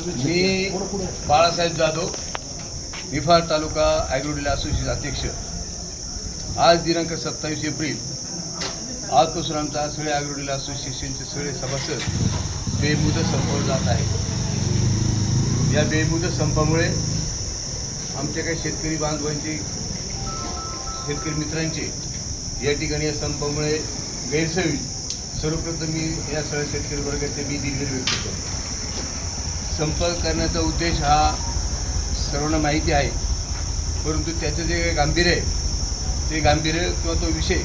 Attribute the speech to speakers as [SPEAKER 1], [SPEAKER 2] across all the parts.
[SPEAKER 1] मी बाळासाहेब जाधव, निफाड तालुका agro dealer association अध्यक्ष. आज दिनांक 27 एप्रिल आजपासून आमचा सगळे ॲग्रो डीलर असोसिएशनचे सगळे सभासद बेमुदत संपावर जात आहे. या बेमुदत संपामुळे आमच्या काही शेतकरी बांधवांचे, शेतकरी मित्रांचे या ठिकाणी या संपामुळे गैरसोयी. सर्वप्रथम मी या सगळ्या शेतकरी वर्गाचे दिलगिरी व्यक्त करतो. संप करण्याचा उद्देश हा सर्वांना माहिती आहे, परंतु त्याचं जे गांभीर्य आहे ते गांभीर्य किंवा तो विषय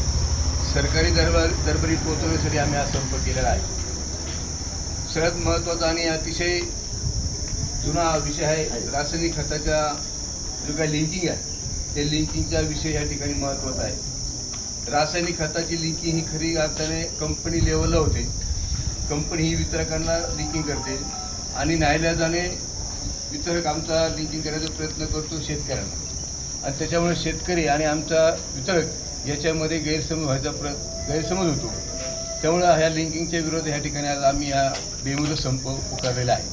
[SPEAKER 1] सरकारी दरबारी पोहोचवण्यासाठी आम्ही हा संप केलेला आहे. सगळ्यात महत्त्वाचा आणि अतिशय जुना विषय आहे रासायनिक खताच्या जो काही लिंकिंग आहे ते लिंकिंगचा विषय या ठिकाणी महत्त्वाचा आहे. रासायनिक खताची लिंकिंग ही खरी अर्थाने कंपनी लेवलला होते. कंपनी ही वितरकांना लिंकिंग करते आणि न्यायालयाने वितरक आमचा लिंकिंग करण्याचा प्रयत्न करतो शेतकऱ्यांना, आणि त्याच्यामुळे शेतकरी आणि आमचा वितरक याच्यामध्ये गैरसमज होतो. त्यामुळं ह्या लिंकिंगच्या विरोधात ह्या ठिकाणी आज आम्ही हा बेमुदत संप पुकारलेला आहे.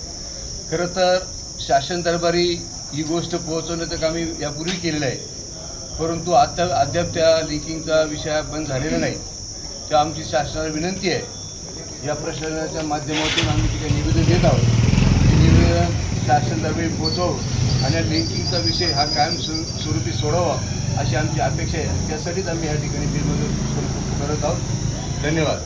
[SPEAKER 1] खरं तर शासन दरबारी ही गोष्ट पोहोचवण्याचं काम आम्ही यापूर्वी केलेलं आहे, परंतु अद्याप त्या लिंकिंगचा विषय बंद झालेला नाही. तेव्हा आमची शासनाला विनंती आहे, या प्रशासनाच्या माध्यमातून आम्ही तिथे निवेदन देत आहोत. ते निवेदन शासन दरबारी पोहोचवावं आणि या लिंकिंगचा विषय हा कायम स्वरूपी सोडावा अशी आमची अपेक्षा आहे. त्यासाठीच आम्ही या ठिकाणी बेमुदत करत आहोत. धन्यवाद.